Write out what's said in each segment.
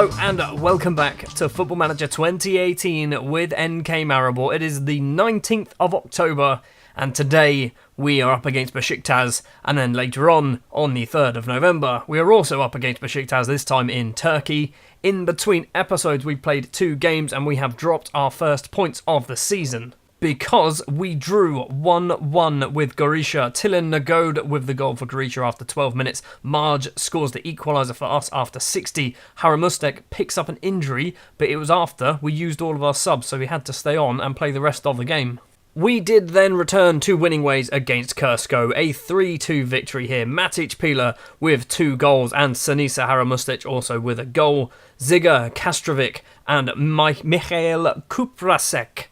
Hello and welcome back to Football Manager 2018 with NK Maribor. It is the 19th of October and today we are up against Besiktas, and then later on the 3rd of November, we are also up against Besiktas, this time in Turkey. In between episodes we played 2 games and we have dropped our first points of the season, because we drew 1-1 with Gorisha. Tilen Nagode with the goal for Gorisha after 12 minutes. Marj scores the equaliser for us after 60. Haramustek picks up an injury, but it was after we used all of our subs, so we had to stay on and play the rest of the game. We did then return to winning ways against Kursko, a 3-2 victory here. Matic Pila with 2 goals and Sanisa Haramustic also with a goal. Ziga Kastrovic and Mikhail Kuprasak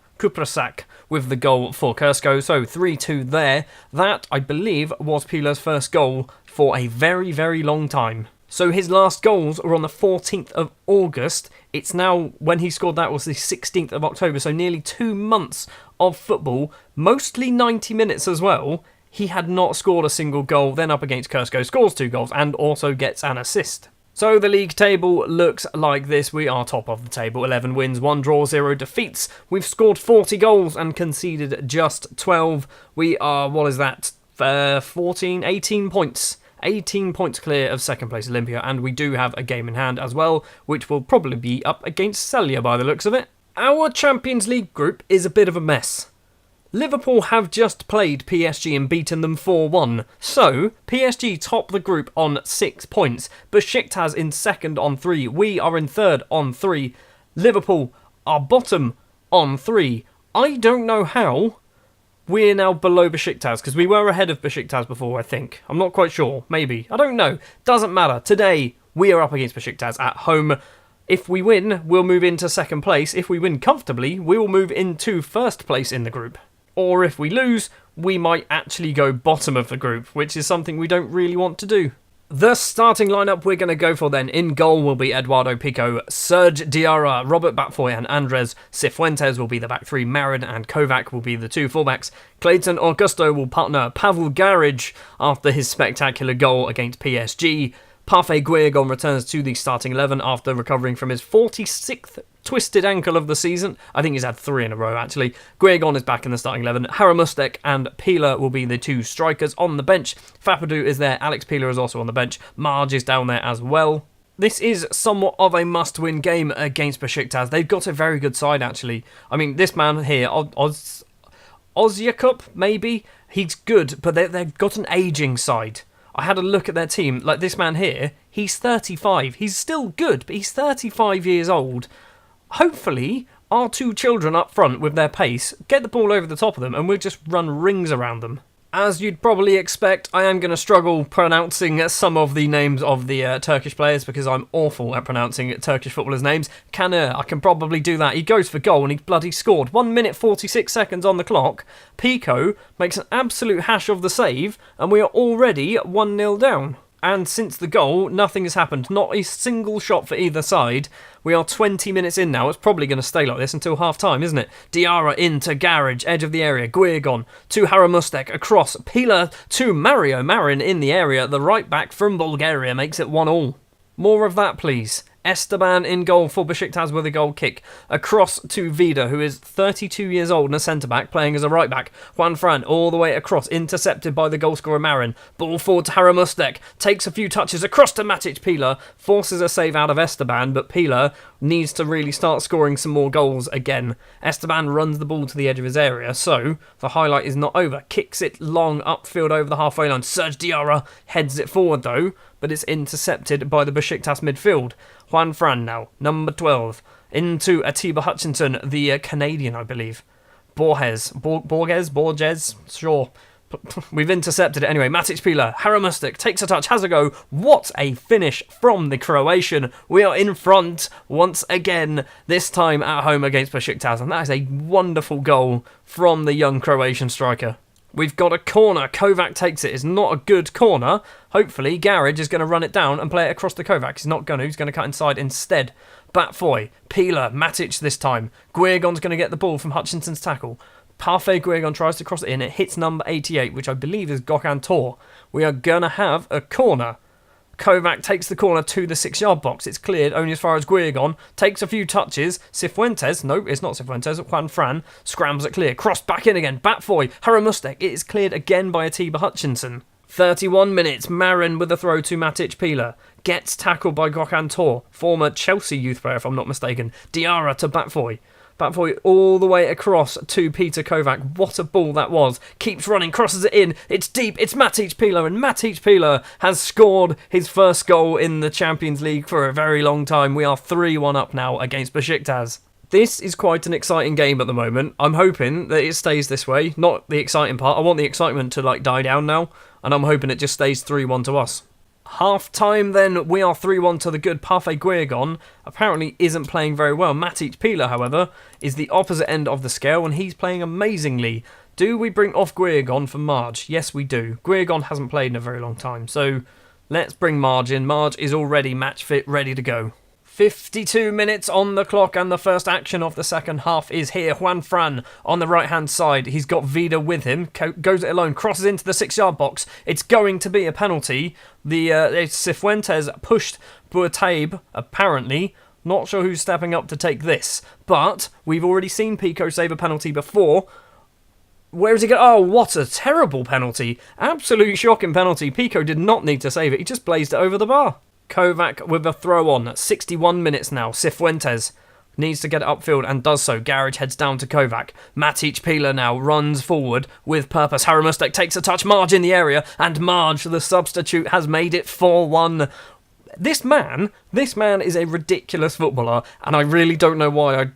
with the goal for Kursko, so 3-2 there. That, I believe, was Pila's first goal for a very, very long time. So his last goals were on the 14th of August. It's now, when he scored that was the 16th of October, so nearly 2 months of football, mostly 90 minutes as well. He had not scored a single goal, then up against Kursko, scores 2 goals and also gets an assist. So the league table looks like this. We are top of the table, 11 wins, 1 draw, 0 defeats. We've scored 40 goals and conceded just 12. We are, 18 points. 18 points clear of second place Olympia, and we do have a game in hand as well, which will probably be up against Celje by the looks of it. Our Champions League group is a bit of a mess. Liverpool have just played PSG and beaten them 4-1. So, PSG top the group on 6 points. Besiktas in second on 3. We are in third on 3. Liverpool are bottom on 3. I don't know how we're now below Besiktas, because we were ahead of Besiktas before, I think. I'm not quite sure. Maybe. I don't know. Doesn't matter. Today, we are up against Besiktas at home. If we win, we'll move into second place. If we win comfortably, we will move into first place in the group. Or if we lose, we might actually go bottom of the group, which is something we don't really want to do. The starting lineup we're going to go for then. In goal will be Eduardo Pico, Serge Diarra, Robert Batfoy and Andres Cifuentes will be the back 3. Marin and Kovac will be the 2 fullbacks. Clayton Augusto will partner Pavel Garage after his spectacular goal against PSG. Parfait Guegon returns to the starting 11 after recovering from his 46th twisted ankle of the season. I think he's had 3 in a row, actually. Guegon is back in the starting 11. Haramustek and Pila will be the 2 strikers on the bench. Fapadou is there. Alex Pila is also on the bench. Marj is down there as well. This is somewhat of a must-win game against Besiktas. They've got a very good side, actually. I mean, this man here, Ozyakup, maybe? He's good, but they've got an ageing side. I had a look at their team. Like this man here, he's 35. He's still good, but he's 35 years old. Hopefully, our 2 children up front with their pace get the ball over the top of them and we'll just run rings around them. As you'd probably expect, I am going to struggle pronouncing some of the names of the Turkish players because I'm awful at pronouncing Turkish footballers' names. Kanır, I can probably do that. He goes for goal and he bloody scored. 1 minute 46 seconds on the clock. Pico makes an absolute hash of the save and we are already 1-0 down. And since the goal, nothing has happened. Not a single shot for either side. We are 20 minutes in now. It's probably going to stay like this until half-time, isn't it? Diarra into Garage, edge of the area. Guegon to Haramustek, across. Pila to Mario. Marin in the area. The right back from Bulgaria makes it 1-1. More of that, please. Esteban in goal for Besiktas with a goal kick. Across to Vida, who is 32 years old and a centre-back, playing as a right-back. Juan Fran all the way across, intercepted by the goalscorer Marin. Ball forward to Haramustek, takes a few touches across to Matic Pila, forces a save out of Esteban, but Pila needs to really start scoring some more goals again. Esteban runs the ball to the edge of his area, so the highlight is not over. Kicks it long upfield over the halfway line. Serge Diarra heads it forward though, but it's intercepted by the Besiktas midfield. Juan Fran now, number 12, into Atiba Hutchinson, the Canadian, I believe. Borges, sure. We've intercepted it anyway. Matic Pila, Haramustek takes a touch, has a go. What a finish from the Croatian. We are in front once again, this time at home against Besiktas, and that is a wonderful goal from the young Croatian striker. We've got a corner. Kovac takes it. It's not a good corner. Hopefully, Garage is going to run it down and play it across to Kovac. He's not going to. He's going to cut inside instead. Batfoy, Pila, Matic this time. Guegon's going to get the ball from Hutchinson's tackle. Parfait Guegon tries to cross it in. It hits number 88, which I believe is Gökhan Tor. We are going to have a corner. Kovac takes the corner to the 6-yard box. It's cleared only as far as Guigon. Takes a few touches. Cifuentes, no, it's not Cifuentes. Juan Fran scrambles it clear. Cross back in again. Batfoy, Haramustek. It is cleared again by Atiba Hutchinson. 31 minutes. Marin with a throw to Matic Pila. Gets tackled by Gökhan Tor, former Chelsea youth player if I'm not mistaken. Diarra to Batfoy. Batfoy all the way across to Peter Kovac. What a ball that was. Keeps running, crosses it in. It's deep. It's Matic Pila, and Matic Pila has scored his first goal in the Champions League for a very long time. We are 3-1 up now against Besiktas. This is quite an exciting game at the moment. I'm hoping that it stays this way. Not the exciting part. I want the excitement to die down now, and I'm hoping it just stays 3-1 to us. Half time then, we are 3-1 to the good Parfait Guigon. Apparently isn't playing very well. Matic Pila, however, is the opposite end of the scale and he's playing amazingly. Do we bring off Guigon for Marge? Yes, we do. Guigon hasn't played in a very long time, so let's bring Marge in. Marge is already match fit, ready to go. 52 minutes on the clock and the first action of the second half is here. Juan Fran on the right-hand side. He's got Vida with him. Goes it alone. Crosses into the 6-yard box. It's going to be a penalty. Cifuentes pushed Boutaib, apparently. Not sure who's stepping up to take this. But we've already seen Pico save a penalty before. Where is he going? Oh, what a terrible penalty. Absolute shocking penalty. Pico did not need to save it. He just blazed it over the bar. Kovac with a throw on. 61 minutes now. Cifuentes needs to get it upfield and does so. Garage heads down to Kovac. Matic Pila now runs forward with purpose. Haramustek takes a touch. Marge in the area. And Marge, the substitute, has made it 4-1. This man is a ridiculous footballer. And I really don't know why.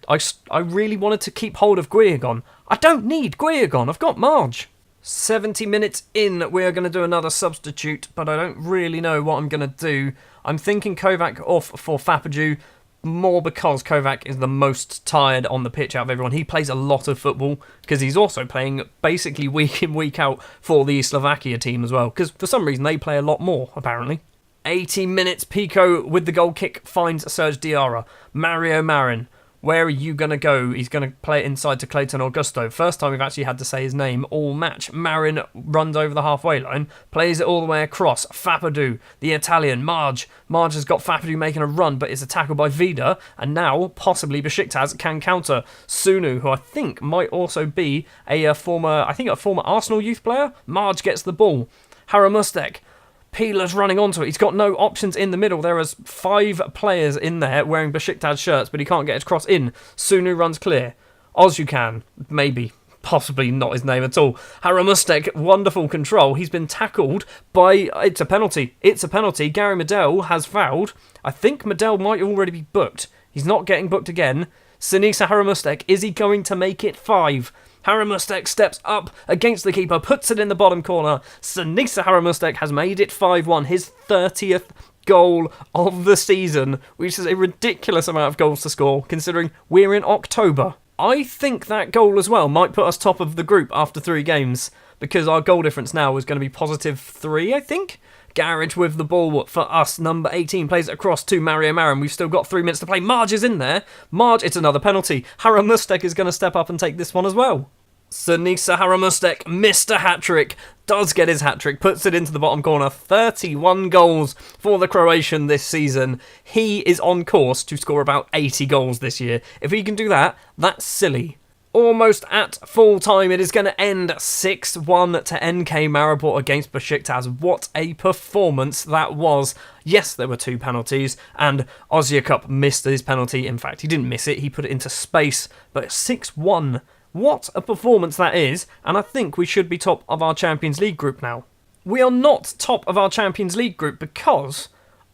I really wanted to keep hold of Guigon. I don't need Guigon. I've got Marge. 70 minutes in, we are going to do another substitute, but I don't really know what I'm going to do. I'm thinking Kovac off for Fapaju, more because Kovac is the most tired on the pitch out of everyone. He plays a lot of football, because he's also playing basically week in, week out for the Slovakia team as well, because for some reason they play a lot more, apparently. 80 minutes, Pico with the goal kick finds Serge Diarra. Mario Marin. Where are you going to go? He's going to play it inside to Clayton Augusto. First time we've actually had to say his name all match. Marin runs over the halfway line, plays it all the way across. Fapadu, the Italian. Marge has got Fapadu making a run, but it's a tackle by Vida. And now, possibly, Besiktas can counter. Sunu, who I think might also be a former Arsenal youth player. Marge gets the ball. Haramustek. Pila's running onto it. He's got no options in the middle. There is 5 players in there wearing Besiktas shirts, but he can't get his cross in. Sunu runs clear. Ozukan, maybe, possibly not his name at all. Haramustek, wonderful control. He's been tackled by... It's a penalty. Gary Medel has fouled. I think Medel might already be booked. He's not getting booked again. Sinisa Haramustek, is he going to make it 5? Haramustek steps up against the keeper, puts it in the bottom corner. Sinisa Haramustek has made it 5-1, his 30th goal of the season, which is a ridiculous amount of goals to score, considering we're in October. I think that goal as well might put us top of the group after 3 games, because our goal difference now is going to be +3, I think. Garage with the ball for us. Number 18 plays it across to Mario Marin. We've still got 3 minutes to play. Marge is in there. Marge, it's another penalty. Haramustek is going to step up and take this one as well. Sinisa Haramustek, Mr. Hat-Trick, does get his hat-trick, puts it into the bottom corner. 31 goals for the Croatian this season. He is on course to score about 80 goals this year. If he can do that, that's silly. Almost at full time, it is going to end 6-1 to NK Maribor against Besiktas. What a performance that was. Yes, there were 2 penalties, and Ozyakub missed his penalty. In fact, he didn't miss it, he put it into space. But 6-1, what a performance that is, and I think we should be top of our Champions League group now. We are not top of our Champions League group because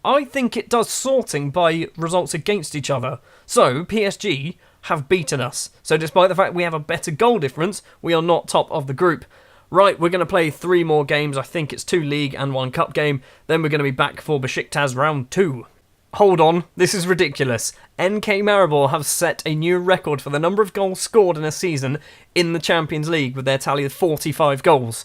I think it does sorting by results against each other. So, PSG have beaten us. So despite the fact we have a better goal difference, we are not top of the group. Right, we're going to play 3 more games. I think it's 2 league and 1 cup game. Then we're going to be back for Besiktas round 2. Hold on, this is ridiculous. NK Maribor have set a new record for the number of goals scored in a season in the Champions League with their tally of 45 goals.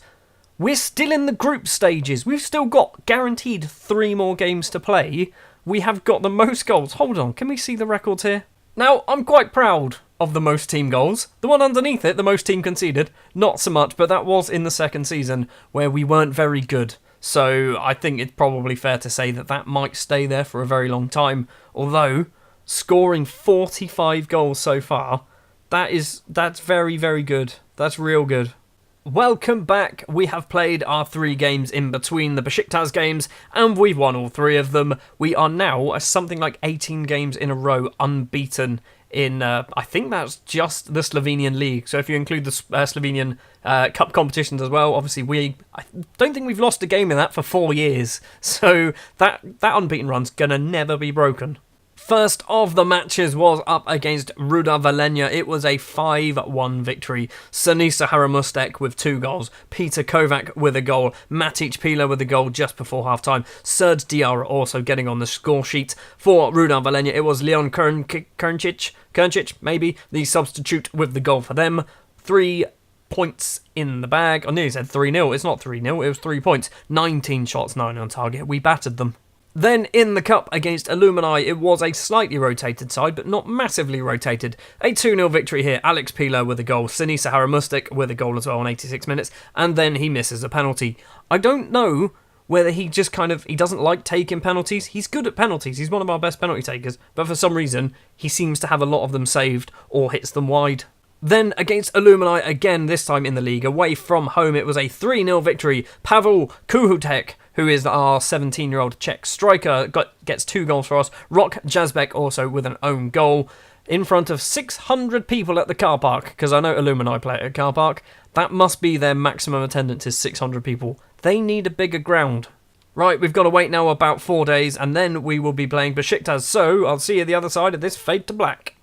We're still in the group stages. We've still got guaranteed 3 more games to play. We have got the most goals. Hold on, can we see the records here? Now, I'm quite proud of the most team goals. The one underneath it, the most team conceded, not so much, but that was in the second season where we weren't very good. So I think it's probably fair to say that that might stay there for a very long time. Although, scoring 45 goals so far, that's very, very good. That's real good. Welcome back. We have played our 3 games in between the Besiktas games, and we've won all 3 of them. We are now something like 18 games in a row unbeaten in, I think that's just the Slovenian league. So if you include the Slovenian cup competitions as well, obviously I don't think we've lost a game in that for 4 years. So that unbeaten run's gonna never be broken. First of the matches was up against Ruda Velenya. It was a 5-1 victory. Sinisa Haramustek with 2 goals. Peter Kovac with a goal. Matic Pila with a goal just before half-time. Serge Diarra also getting on the score sheet. For Ruda Velenya, it was Leon Kernčić, maybe, the substitute with the goal for them. 3 points in the bag. I nearly said 3-0. It's not 3-0, it was 3 points. 19 shots, 9 on target. We battered them. Then in the cup against Alumni, it was a slightly rotated side, but not massively rotated. A 2-0 victory here. Alex Pilo with a goal. Sinisa Haramustek with a goal as well in 86 minutes. And then he misses a penalty. I don't know whether he just he doesn't like taking penalties. He's good at penalties. He's one of our best penalty takers. But for some reason, he seems to have a lot of them saved or hits them wide. Then against Alumni again, this time in the league, away from home, it was a 3-0 victory. Pavel Kuhutek, who is our 17-year-old Czech striker, gets 2 goals for us. Rok Jazbek also with an own goal. In front of 600 people at the car park, because I know Alumni play at a car park. That must be their maximum attendance is 600 people. They need a bigger ground. Right, we've got to wait now about 4 days, and then we will be playing Besiktas. So I'll see you the other side of this fade to black.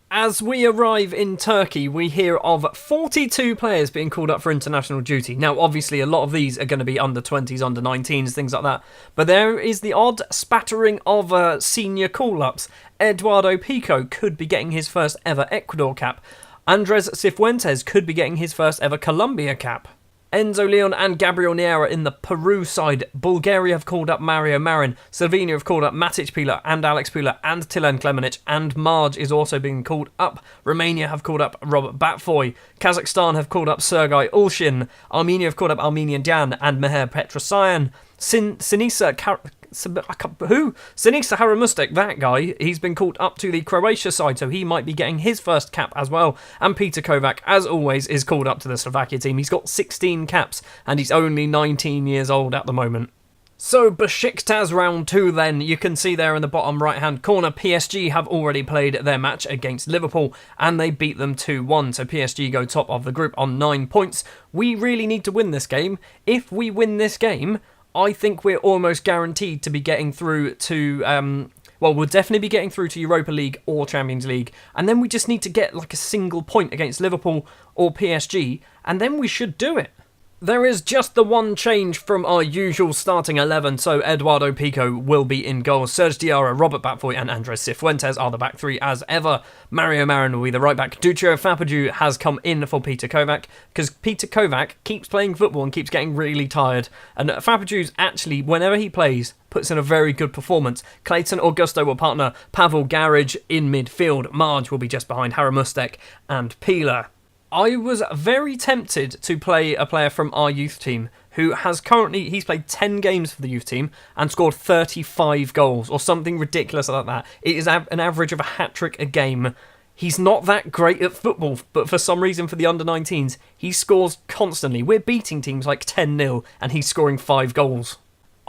As we arrive in Turkey, we hear of 42 players being called up for international duty. Now, obviously, a lot of these are going to be under 20s, under 19s, things like that. But there is the odd spattering of senior call-ups. Eduardo Pico could be getting his first ever Ecuador cap. Andres Cifuentes could be getting his first ever Colombia cap. Enzo Leon and Gabriel Niera in the Peru side. Bulgaria have called up Mario Marin. Slovenia have called up Matic Pila and Alex Pula and Tilen Klemenic. And Marge is also being called up. Romania have called up Robert Batfoy. Kazakhstan have called up Sergei Ulshin. Armenia have called up Armenian Dian and Meher Petrosyan. Sinisa Haramustek, that guy, he's been called up to the Croatia side, so he might be getting his first cap as well. And Peter Kovac, as always, is called up to the Slovakia team. He's got 16 caps, and he's only 19 years old at the moment. So, Besiktas round 2 then. You can see there in the bottom right-hand corner, PSG have already played their match against Liverpool, and they beat them 2-1. So, PSG go top of the group on 9 points. We really need to win this game. If we win this game, I think we're almost guaranteed to be getting through to, we'll definitely be getting through to Europa League or Champions League. And then we just need to get like a single point against Liverpool or PSG, and then we should do it. There is just the one change from our usual starting 11, so Eduardo Pico will be in goal. Serge Diarra, Robert Batfoy and Andres Cifuentes are the back 3 as ever. Mario Marin will be the right back. Duccio Fapaju has come in for Peter Kovac, because Peter Kovac keeps playing football and keeps getting really tired. And Fapaju's actually, whenever he plays, puts in a very good performance. Clayton Augusto will partner Pavel Garage in midfield. Marge will be just behind Haramustek and Pila. I was very tempted to play a player from our youth team who has he's played 10 games for the youth team and scored 35 goals or something ridiculous like that. It is an average of a hat-trick a game. He's not that great at football, but for some reason for the under-19s, he scores constantly. We're beating teams like 10-0 and he's scoring 5 goals.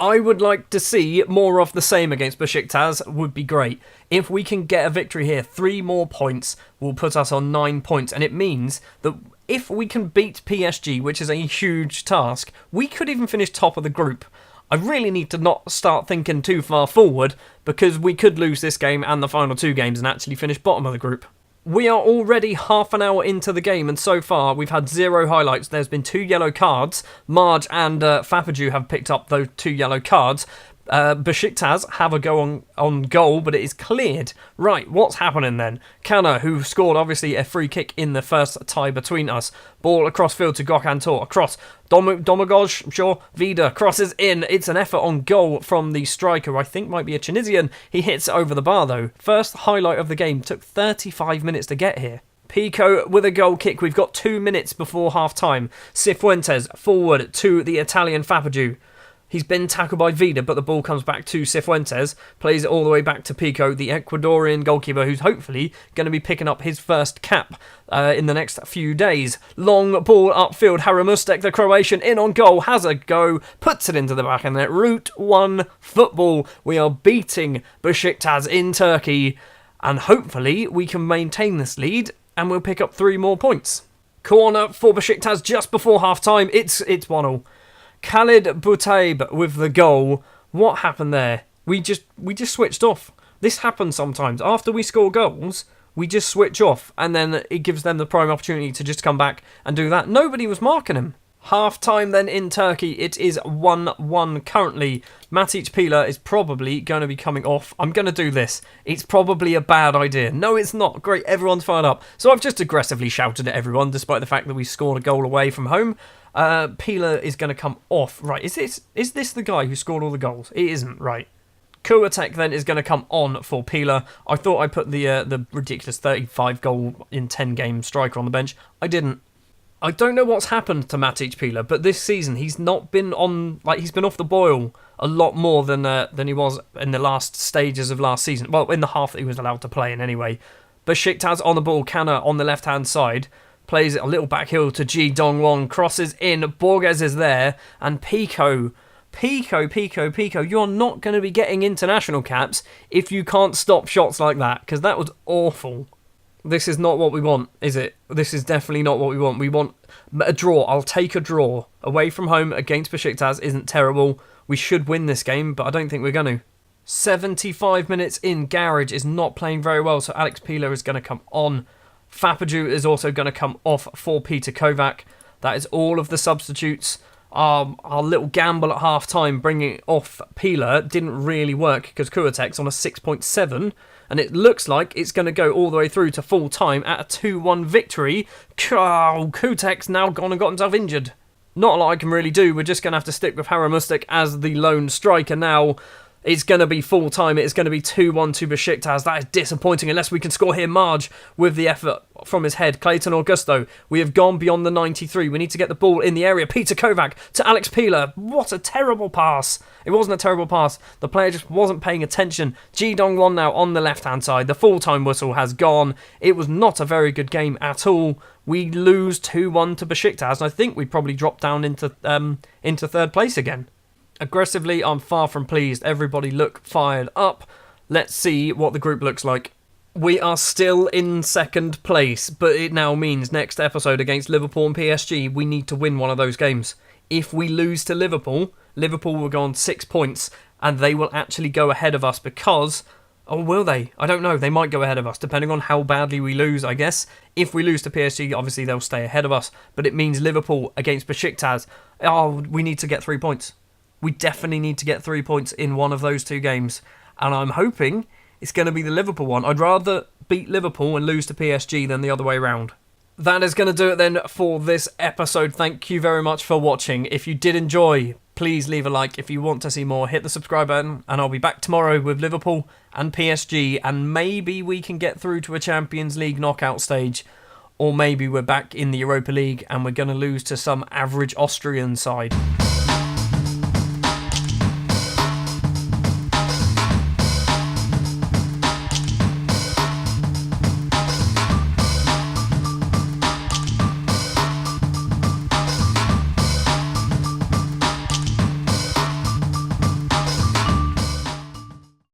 I would like to see more of the same against Besiktas, would be great. If we can get a victory here, 3 more points will put us on 9 points, and it means that if we can beat PSG, which is a huge task, we could even finish top of the group. I really need to not start thinking too far forward, because we could lose this game and the final 2 games and actually finish bottom of the group. We are already half an hour into the game, and so far we've had 0 highlights. There's been 2 yellow cards. Marge and Fapaju have picked up those 2 yellow cards. Besiktas have a go on goal, but it is cleared. Right, what's happening then? Kana, who scored obviously a free kick in the first tie between us. Ball across field to Gökhan Tor. Across. Domagoj, sure. Vida crosses in. It's an effort on goal from the striker, I think might be a Tunisian. He hits it over the bar though. First highlight of the game. Took 35 minutes to get here. Pico with a goal kick. We've got 2 minutes before half time. Cifuentes forward to the Italian Fapaju. He's been tackled by Vida, but the ball comes back to Cifuentes, plays it all the way back to Pico, the Ecuadorian goalkeeper, who's hopefully going to be picking up his first cap in the next few days. Long ball upfield, Haramustek, the Croatian, in on goal, has a go, puts it into the back of the net. Route 1 football. We are beating Besiktas in Turkey, and hopefully we can maintain this lead, and we'll pick up 3 more points. Corner for Besiktas just before half-time. It's 1-0. Khalid Boutaib with the goal. What happened there? We just switched off. This happens sometimes. After we score goals, we just switch off, and then it gives them the prime opportunity to just come back and do that. Nobody was marking him. Half-time then in Turkey. It is 1-1 currently. Matic Pila is probably going to be coming off. I'm going to do this. It's probably a bad idea. No, it's not. Great, everyone's fired up. So I've just aggressively shouted at everyone, despite the fact that we scored a goal away from home. Pila is going to come off. Right, is this the guy who scored all the goals? It isn't, right. Kuatek then is going to come on for Pila. I thought I put the ridiculous 35 goal in 10 game striker on the bench. I didn't. I don't know what's happened to Matic Pila, but this season he's not been on, he's been off the boil a lot more than he was in the last stages of last season. Well, in the half that he was allowed to play in anyway. Besiktas on the ball, Kana on the left-hand side, plays it a little back heel to Ji Dong-won, crosses in, Borges is there, and Pico, you're not going to be getting international caps if you can't stop shots like that, because that was awful. This is not what we want, is it? This is definitely not what we want. We want a draw. I'll take a draw. Away from home against Besiktas isn't terrible. We should win this game, but I don't think we're going to. 75 minutes in, Garage is not playing very well, so Alex Pila is going to come on. Fapaju is also going to come off for Peter Kovac. That is all of the substitutes. Our little gamble at half-time bringing off Pila didn't really work because Kuatek's on a 6.7, and it looks like it's going to go all the way through to full-time at a 2-1 victory. Kuatek's now gone and got himself injured. Not a lot I can really do. We're just going to have to stick with Haramustek as the lone striker now. It's going to be full-time. It's going to be 2-1 to Besiktas. That is disappointing unless we can score here. Marge with the effort from his head. Clayton Augusto. We have gone beyond the 93. We need to get the ball in the area. Peter Kovac to Alex Pila. What a terrible pass. It wasn't a terrible pass. The player just wasn't paying attention. Ji Dong-won now on the left-hand side. The full-time whistle has gone. It was not a very good game at all. We lose 2-1 to Besiktas. And I think we probably dropped down into third place again. Aggressively, I'm far from pleased. Everybody look fired up. Let's see what the group looks like. We are still in second place, but it now means next episode against Liverpool and PSG, we need to win one of those games. If we lose to Liverpool, Liverpool will go on 6 points, and they will actually go ahead of us because... Oh, will they? I don't know. They might go ahead of us, depending on how badly we lose, I guess. If we lose to PSG, obviously they'll stay ahead of us, but it means Liverpool against Besiktas. Oh, we need to get 3 points. We definitely need to get 3 points in one of those 2 games. And I'm hoping it's going to be the Liverpool one. I'd rather beat Liverpool and lose to PSG than the other way around. That is going to do it then for this episode. Thank you very much for watching. If you did enjoy, please leave a like. If you want to see more, hit the subscribe button. And I'll be back tomorrow with Liverpool and PSG. And maybe we can get through to a Champions League knockout stage. Or maybe we're back in the Europa League and we're going to lose to some average Austrian side.